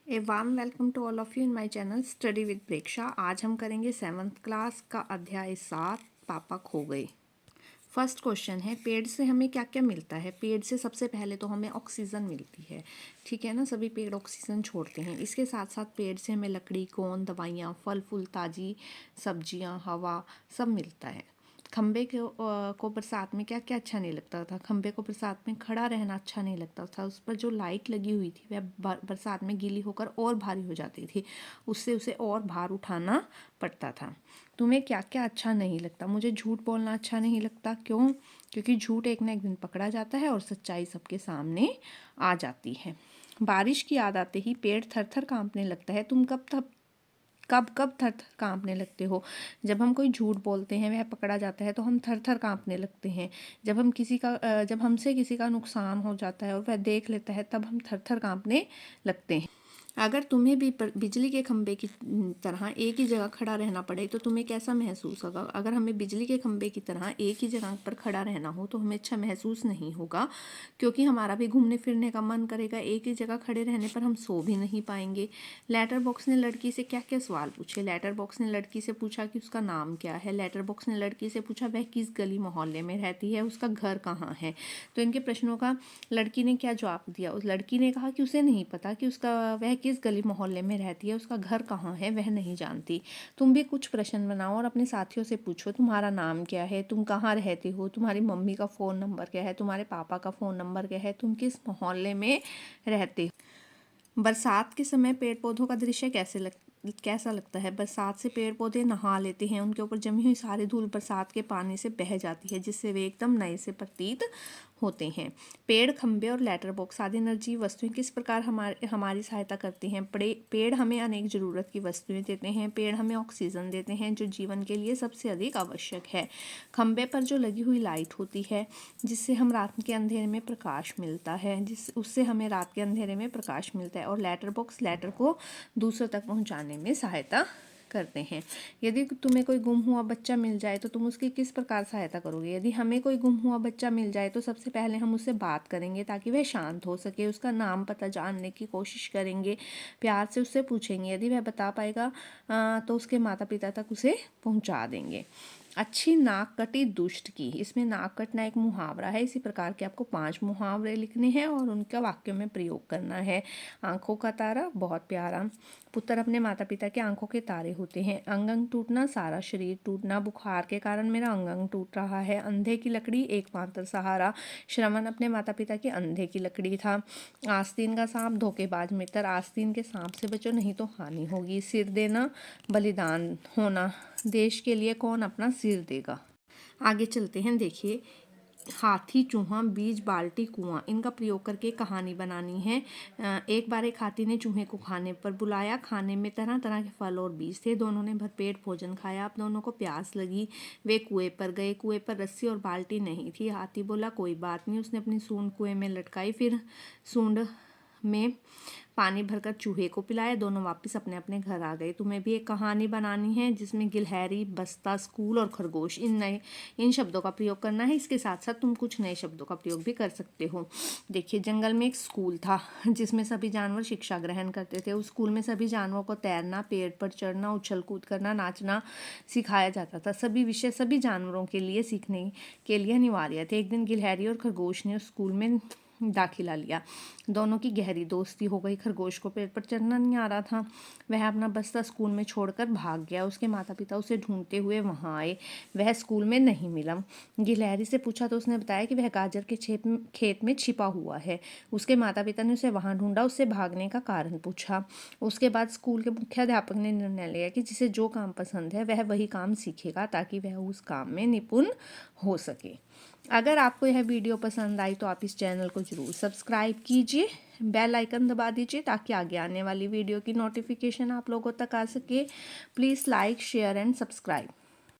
A warm welcome to all of you in my channel study with Preksha. आज हम करेंगे 7th class का अध्याय 7 पापा खो गए। फर्स्ट क्वेश्चन है, पेड़ से हमें क्या क्या मिलता है। पेड़ से सबसे पहले तो हमें ऑक्सीजन मिलती है, ठीक है ना। सभी पेड़ ऑक्सीजन छोड़ते हैं। इसके साथ साथ पेड़ से हमें लकड़ी, गोंद, दवाइयाँ, फल फूल, ताज़ी सब्जियाँ, हवा सब मिलता है। खम्बे को बरसात में क्या क्या अच्छा नहीं लगता था। खम्बे को बरसात में खड़ा रहना अच्छा नहीं लगता था। उस पर जो लाइट लगी हुई थी वह बरसात में गीली होकर और भारी हो जाती थी, उससे उसे और भार उठाना पड़ता था। तुम्हें क्या क्या अच्छा नहीं लगता। मुझे झूठ बोलना अच्छा नहीं लगता। क्यों? क्योंकि झूठ एक ना एक दिन पकड़ा जाता है और सच्चाई सबके सामने आ जाती है। बारिश की याद आते ही पेड़ थर थर कांपने लगता है। तुम कब कब थर थर कांपने लगते हो? जब हम कोई झूठ बोलते हैं, वह पकड़ा जाता है तो हम थर थर कांपने लगते हैं। जब हमसे किसी का नुकसान हो जाता है और वह देख लेता है, तब हम थर थर कांपने लगते हैं। अगर तुम्हें भी बिजली के खंभे की तरह एक ही जगह खड़ा रहना पड़े तो तुम्हें कैसा महसूस होगा? अगर हमें बिजली के खंभे की तरह एक ही जगह पर खड़ा रहना हो तो हमें अच्छा महसूस नहीं होगा, क्योंकि हमारा भी घूमने फिरने का मन करेगा। एक ही जगह खड़े रहने पर हम सो भी नहीं पाएंगे। लेटर बॉक्स ने लड़की से क्या क्या सवाल पूछे। लेटर बॉक्स ने लड़की से पूछा कि उसका नाम क्या है। लेटर बॉक्स ने लड़की से पूछा वह किस गली मोहल्ले में रहती है, उसका घर कहाँ है। तो इनके प्रश्नों का लड़की ने क्या जवाब दिया? उस लड़की ने कहा कि उसे नहीं पता कि वह किस गली मोहल्ले में रहती है, उसका घर कहाँ है, वह नहीं जानती। तुम भी कुछ प्रश्न बनाओ और अपने साथियों से पूछो, तुम्हारा नाम क्या है, तुम कहाँ रहते हो, तुम्हारी मम्मी का फ़ोन नंबर क्या है, तुम्हारे पापा का फ़ोन नंबर क्या है, तुम किस मोहल्ले में रहते हो। बरसात के समय पेड़ पौधों का दृश्य कैसा लगता है? बरसात से पेड़ पौधे नहा लेते हैं। उनके ऊपर जमी हुई सारी धूल बरसात के पानी से बह जाती है, जिससे वे एकदम नए से प्रतीत होते हैं। पेड़, खंभे और लेटर बॉक्स आदि निर्जीव वस्तुएं किस प्रकार हमारी सहायता करती हैं? पेड़ हमें अनेक ज़रूरत की वस्तुएं देते हैं। पेड़ हमें ऑक्सीजन देते हैं, जो जीवन के लिए सबसे अधिक आवश्यक है। खंभे पर जो लगी हुई लाइट होती है, जिससे हम रात के अंधेरे में प्रकाश मिलता है, उससे हमें रात के अंधेरे में प्रकाश मिलता है। और लेटर बॉक्स लेटर को दूसरों तक पहुंचाने में सहायता करते हैं। यदि तुम्हें कोई गुम हुआ बच्चा मिल जाए तो तुम उसकी किस प्रकार सहायता करोगे? यदि हमें कोई गुम हुआ बच्चा मिल जाए तो सबसे पहले हम उससे बात करेंगे ताकि वह शांत हो सके। उसका नाम पता जानने की कोशिश करेंगे, प्यार से उससे पूछेंगे। यदि वह बता पाएगा तो उसके माता पिता तक उसे पहुंचा देंगे। अच्छी नाक कटी दुष्ट की। इसमें नाक कटना एक मुहावरा है। इसी प्रकार के आपको 5 मुहावरे लिखने हैं और उनका वाक्यों में प्रयोग करना है। आंखों का तारा, बहुत प्यारा। पुत्र अपने माता पिता के आंखों के तारे होते हैं। अंग अंग टूटना, सारा शरीर टूटना। बुखार के कारण मेरा अंग अंग टूट रहा है। अंधे की लकड़ी, एकमात्र सहारा। श्रवण अपने माता पिता के अंधे की लकड़ी था। आस्तीन का सांप, धोखेबाज मित्र। आस्तीन के सांप से बचो, नहीं तो हानि होगी। सिर देना, बलिदान होना। देश के लिए कौन अपना सिर देगा। आगे चलते हैं। देखिए, हाथी, चूहा, बीज, बाल्टी, कुआं, इनका प्रयोग करके कहानी बनानी है। एक बार एक हाथी ने चूहे को खाने पर बुलाया। खाने में तरह तरह के फल और बीज थे। दोनों ने भरपेट भोजन खाया। अब दोनों को प्यास लगी। वे कुएं पर गए। कुएं पर रस्सी और बाल्टी नहीं थी। हाथी बोला, कोई बात नहीं। उसने अपनी सूंड कुएं में लटकाई, फिर सूंड में पानी भरकर चूहे को पिलाया। दोनों वापस अपने अपने घर आ गए। तुम्हें भी एक कहानी बनानी है जिसमें गिलहरी, बस्ता, स्कूल और खरगोश इन शब्दों का प्रयोग करना है। इसके साथ साथ तुम कुछ नए शब्दों का प्रयोग भी कर सकते हो। देखिए, जंगल में एक स्कूल था जिसमें सभी जानवर शिक्षा ग्रहण करते थे। उस स्कूल में सभी जानवरों को तैरना, पेड़ पर चढ़ना, उछल कूद करना, नाचना सिखाया जाता था। सभी विषय सभी जानवरों के लिए सीखने के लिए अनिवार्य थे। एक दिन गिलहरी और खरगोश ने उस स्कूल में दाखिला लिया। दोनों की गहरी दोस्ती हो गई। खरगोश को पेड़ पर चढ़ना नहीं आ रहा था। वह अपना बस्ता स्कूल में छोड़कर भाग गया। उसके माता पिता उसे ढूंढते हुए वहां आए। वह स्कूल में नहीं मिला। गिलहरी से पूछा तो उसने बताया कि वह गाजर के खेत में छिपा हुआ है। उसके माता पिता ने उसे वहां ढूंढा, उससे भागने का कारण पूछा। उसके बाद स्कूल के मुख्याध्यापक ने निर्णय लिया कि जिसे जो काम पसंद है वह वही काम सीखेगा, ताकि वह उस काम में निपुण हो सके। अगर आपको यह वीडियो पसंद आई तो आप इस चैनल को ज़रूर सब्सक्राइब कीजिए, बेल आइकन दबा दीजिए ताकि आगे आने वाली वीडियो की नोटिफिकेशन आप लोगों तक आ सके। Please like, share and subscribe.